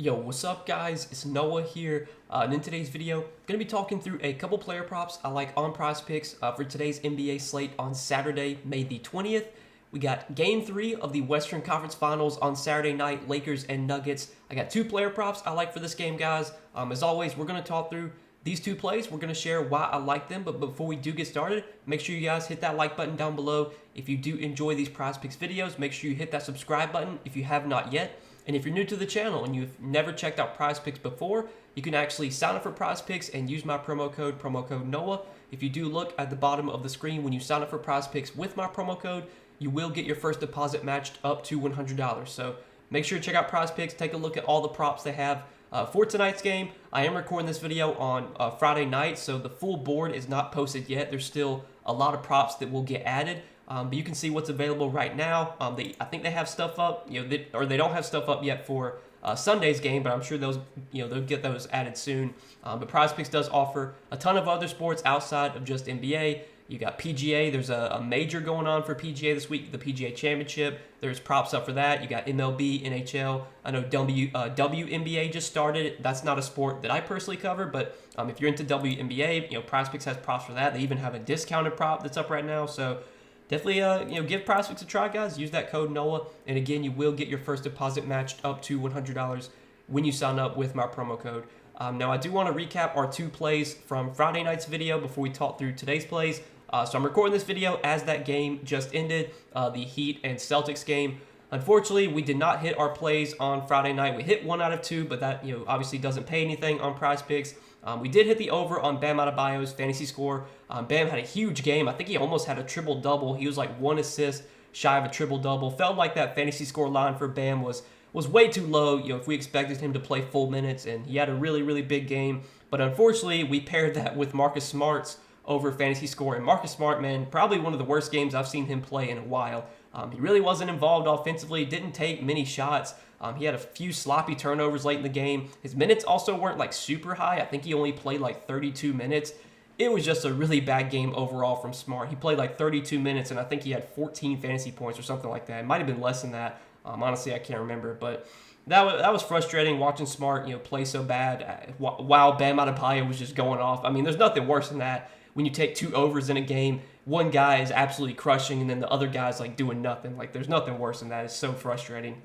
Yo, what's up guys? It's Noah here, and in today's video, I'm going to be talking through a couple player props I like on PrizePicks for today's NBA slate on Saturday, May the 20th. We got Game 3 of the Western Conference Finals on Saturday night, Lakers and Nuggets. I got two player props I like for this game, guys. As always, we're going to talk through these two plays. We're going to share why I like them, but before we do get started, make sure you guys hit that like button down below. If you do enjoy these PrizePicks videos, make sure you hit that subscribe button if you have not yet. And if you're new to the channel and you've never checked out PrizePicks before, you can actually sign up for PrizePicks and use my promo code NOAH. If you do look at the bottom of the screen when you sign up for PrizePicks with my promo code, you will get your first deposit matched up to $100. So make sure to check out PrizePicks, take a look at all the props they have for tonight's game. I am recording this video on Friday night, so the full board is not posted yet. There's still a lot of props that will get added. But you can see what's available right now. I think they have stuff up, or they don't have stuff up yet for Sunday's game, but I'm sure they'll get those added soon. But PrizePicks does offer a ton of other sports outside of just NBA. You got PGA. There's a major going on for PGA this week, the PGA Championship. There's props up for that. You got MLB, NHL. I know WNBA just started. That's not a sport that I personally cover, but if you're into WNBA, PrizePicks has props for that. They even have a discounted prop that's up right now. So definitely, give PrizePicks a try, guys. Use that code NOAH, and again, you will get your first deposit matched up to $100 when you sign up with my promo code. Now, I do want to recap our two plays from Friday night's video before we talk through today's plays. So I'm recording this video as that game just ended, the Heat and Celtics game. Unfortunately, we did not hit our plays on Friday night. We hit 1 out of 2, but that obviously doesn't pay anything on PrizePicks. We did hit the over on Bam Adebayo's fantasy score. Bam had a huge game. I think he almost had a triple-double. He was like 1 assist shy of a triple-double. Felt like that fantasy score line for Bam was way too low, if we expected him to play full minutes, and he had a really, really big game. But unfortunately, we paired that with Marcus Smart's over fantasy score. And Marcus Smart, man, probably one of the worst games I've seen him play in a while. He really wasn't involved offensively, didn't take many shots. He had a few sloppy turnovers late in the game. His minutes also weren't like super high. I think he only played like 32 minutes. It was just a really bad game overall from Smart. He played like 32 minutes, and I think he had 14 fantasy points or something like that. It might have been less than that. Honestly, I can't remember. But that was frustrating watching Smart play so bad while Bam Adebayo was just going off. I mean, there's nothing worse than that. When you take 2 overs in a game, one guy is absolutely crushing, and then the other guy's like doing nothing. Like, there's nothing worse than that. It's so frustrating.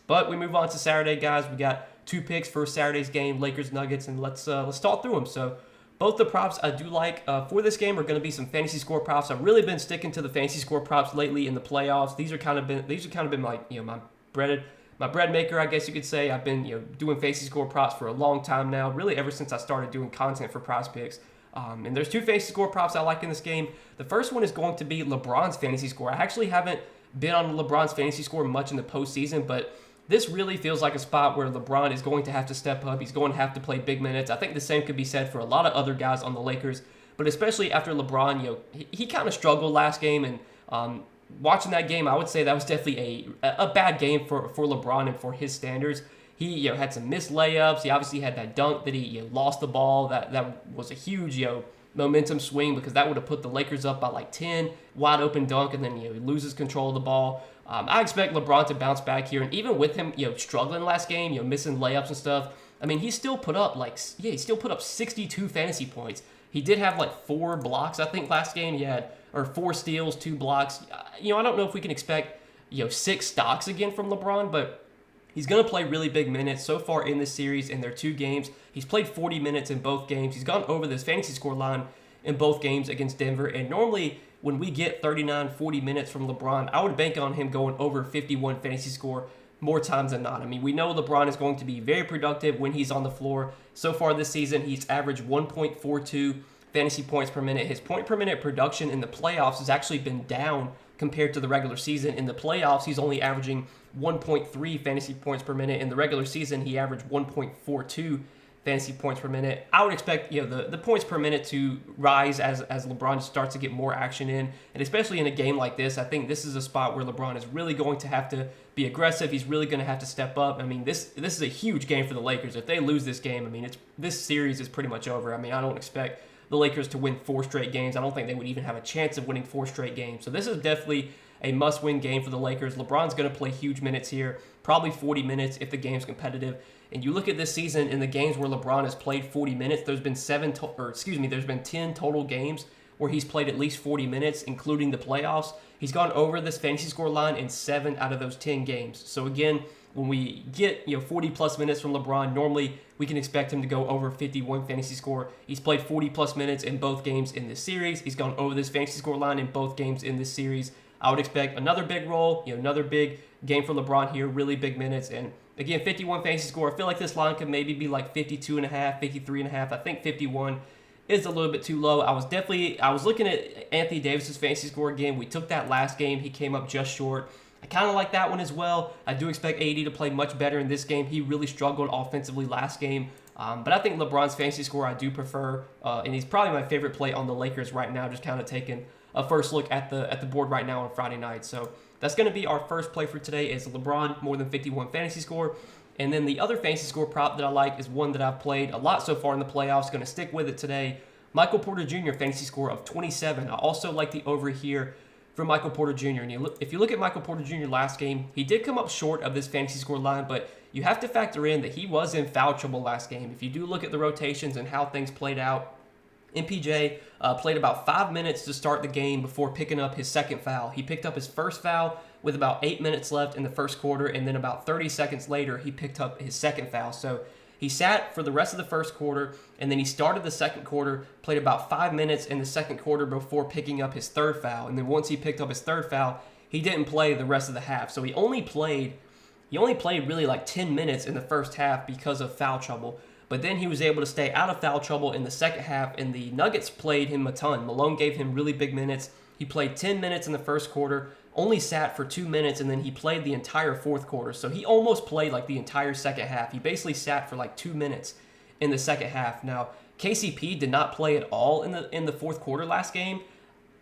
But we move on to Saturday, guys. We got 2 picks for Saturday's game, Lakers Nuggets, and let's talk through them. So both the props I do like for this game are going to be some fantasy score props. I've really been sticking to the fantasy score props lately in the playoffs. These are kind of been like my bread maker, I guess you could say. I've been doing fantasy score props for a long time now, really ever since I started doing content for PrizePicks. And there's 2 fantasy score props I like in this game. The first one is going to be LeBron's fantasy score. I actually haven't been on LeBron's fantasy score much in the postseason, but this really feels like a spot where LeBron is going to have to step up. He's going to have to play big minutes. I think the same could be said for a lot of other guys on the Lakers, but especially after LeBron, he kind of struggled last game, and watching that game, I would say that was definitely a bad game for LeBron and for his standards. He had some missed layups. He obviously had that dunk that he lost the ball. That was a huge momentum swing, because that would have put the Lakers up by like 10. Wide open dunk, and then he loses control of the ball. I expect LeBron to bounce back here, and even with him struggling last game, missing layups and stuff. I mean, he still put up 62 fantasy points. He did have like 4 blocks, I think, last game. He had 4 steals, 2 blocks. I don't know if we can expect 6 stocks again from LeBron, but he's going to play really big minutes so far in this series in their 2 games. He's played 40 minutes in both games. He's gone over this fantasy score line in both games against Denver. And normally when we get 39, 40 minutes from LeBron, I would bank on him going over 51 fantasy score more times than not. I mean, we know LeBron is going to be very productive when he's on the floor. So far this season, he's averaged 1.42 fantasy points per minute. His point per minute production in the playoffs has actually been down compared to the regular season. In the playoffs, he's only averaging 1.3 fantasy points per minute. In the regular season, he averaged 1.42 fantasy points per minute. I would expect the points per minute to rise as LeBron starts to get more action in, and especially in a game like this, I think this is a spot where LeBron is really going to have to be aggressive. He's really going to have to step up. I mean, this is a huge game for the Lakers. If they lose this game, I mean, this series is pretty much over. I mean, I don't expect the Lakers to win 4 straight games. I don't think they would even have a chance of winning 4 straight games. So this is definitely a must-win game for the Lakers. LeBron's going to play huge minutes here, probably 40 minutes if the game's competitive. And you look at this season in the games where LeBron has played 40 minutes, there's been 10 total games where he's played at least 40 minutes, including the playoffs. He's gone over this fantasy score line in 7 out of those 10 games. So again, when we get 40 plus minutes from LeBron, normally we can expect him to go over 51 fantasy score. He's played 40 plus minutes in both games in this series. He's gone over this fantasy score line in both games in this series. I would expect another big role, another big game for LeBron here, really big minutes. And again, 51 fantasy score. I feel like this line could maybe be like 52.5, 53.5. I think 51 is a little bit too low. I was looking at Anthony Davis's fantasy score again. We took that last game. He came up just short. I kind of like that one as well. I do expect AD to play much better in this game. He really struggled offensively last game. But I think LeBron's fantasy score I do prefer, and he's probably my favorite play on the Lakers right now, just kind of taking a first look at the board right now on Friday night. So that's going to be our first play for today is LeBron, more than 51 fantasy score. And then the other fantasy score prop that I like is one that I've played a lot so far in the playoffs. Going to stick with it today. Michael Porter Jr. fantasy score of 27. I also like the over here for Michael Porter Jr. And if you look at Michael Porter Jr. last game, he did come up short of this fantasy score line, but you have to factor in that he was in foul trouble last game. If you do look at the rotations and how things played out, MPJ played about 5 minutes to start the game before picking up his second foul. He picked up his first foul with about 8 minutes left in the first quarter, and then about 30 seconds later, he picked up his second foul. So he sat for the rest of the first quarter, and then he started the second quarter, played about 5 minutes in the second quarter before picking up his third foul. And then once he picked up his third foul, he didn't play the rest of the half. So he only played really like 10 minutes in the first half because of foul trouble. But then he was able to stay out of foul trouble in the second half, and the Nuggets played him a ton. Malone gave him really big minutes. He played 10 minutes in the first quarter, only sat for 2 minutes, and then he played the entire fourth quarter. So he almost played like the entire second half. He basically sat for like 2 minutes in the second half. Now, KCP did not play at all in the fourth quarter last game.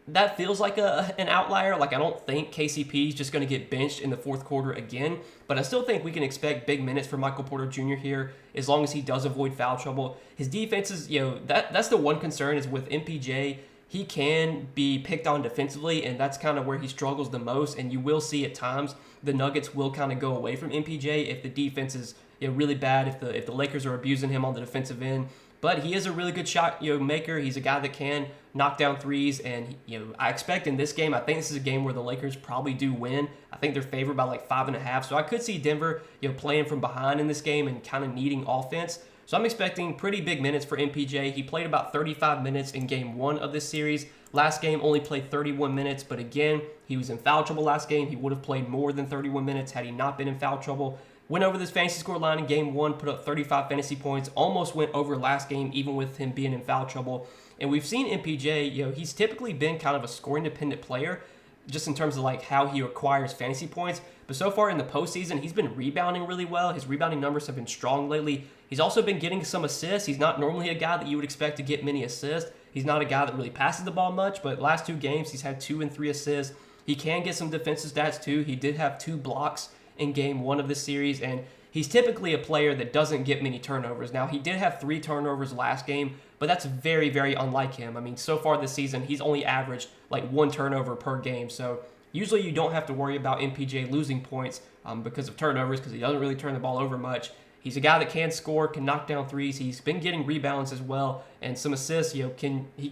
That feels like an outlier. Like, I don't think KCP is just going to get benched in the fourth quarter again, but I still think we can expect big minutes for Michael Porter Jr. here as long as he does avoid foul trouble. His defense is, that's the one concern is with MPJ. He can be picked on defensively, and that's kind of where he struggles the most, and you will see at times the Nuggets will kind of go away from MPJ if the defense is really bad, if the Lakers are abusing him on the defensive end. But he is a really good shot maker. He's a guy that can knock down threes, and I expect in this game, I think this is a game where the Lakers probably do win. I think they're favored by like 5.5, so I could see Denver playing from behind in this game and kind of needing offense. So I'm expecting pretty big minutes for MPJ. He played about 35 minutes in game 1 of this series. Last game only played 31 minutes, but again, he was in foul trouble last game. He would have played more than 31 minutes had he not been in foul trouble. Went over this fantasy score line in game 1, put up 35 fantasy points, almost went over last game, even with him being in foul trouble. And we've seen MPJ, he's typically been kind of a scoring-dependent player, just in terms of like how he acquires fantasy points. But so far in the postseason, he's been rebounding really well. His rebounding numbers have been strong lately. He's also been getting some assists. He's not normally a guy that you would expect to get many assists. He's not a guy that really passes the ball much, but last 2 games, he's had 2 and 3 assists. He can get some defensive stats too. He did have 2 blocks in game 1 of this series, and he's typically a player that doesn't get many turnovers. Now, he did have 3 turnovers last game, but that's very, very unlike him. I mean, so far this season, he's only averaged like 1 turnover per game. So usually you don't have to worry about MPJ losing points because of turnovers, because he doesn't really turn the ball over much. He's a guy that can score, can knock down threes. He's been getting rebounds as well, and some assists. He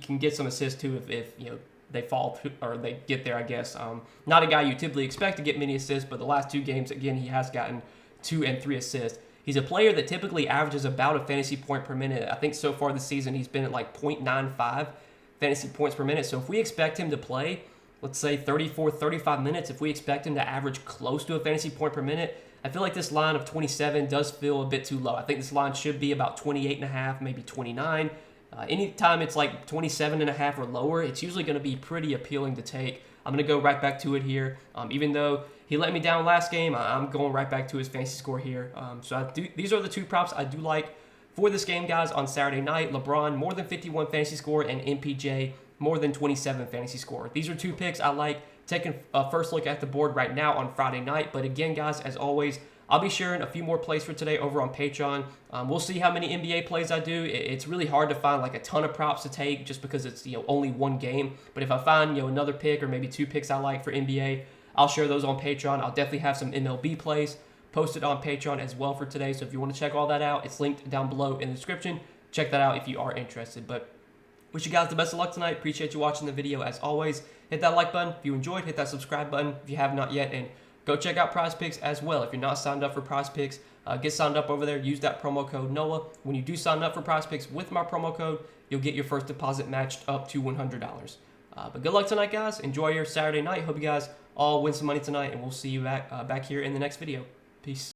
can get some assists too if they fall or they get there, I guess. Not a guy you typically expect to get many assists, but the last 2 games, again, he has gotten 2 and 3 assists. He's a player that typically averages about a fantasy point per minute. I think so far this season he's been at like 0.95 fantasy points per minute. So if we expect him to play, let's say 34, 35 minutes, if we expect him to average close to a fantasy point per minute, I feel like this line of 27 does feel a bit too low. I think this line should be about 28.5, maybe 29. Anytime it's like 27.5 or lower, it's usually going to be pretty appealing to take. I'm going to go right back to it here. Even though he let me down last game, I'm going right back to his fantasy score here. These are the 2 props I do like for this game, guys, on Saturday night. LeBron, more than 51 fantasy score, and MPJ, more than 27 fantasy score. These are 2 picks I like. Taking a first look at the board right now on Friday night. But again, guys, as always, I'll be sharing a few more plays for today over on Patreon. We'll see how many NBA plays I do. It's really hard to find like a ton of props to take just because it's only 1 game. But if I find another pick or maybe 2 picks I like for NBA, I'll share those on Patreon. I'll definitely have some MLB plays posted on Patreon as well for today. So if you want to check all that out, it's linked down below in the description. Check that out if you are interested. But wish you guys the best of luck tonight. Appreciate you watching the video as always. Hit that like button if you enjoyed. Hit that subscribe button if you have not yet. And go check out PrizePicks as well. If you're not signed up for PrizePicks, get signed up over there. Use that promo code NOAH. When you do sign up for PrizePicks with my promo code, you'll get your first deposit matched up to $100. But good luck tonight, guys. Enjoy your Saturday night. Hope you guys all win some money tonight, and we'll see you back here in the next video. Peace.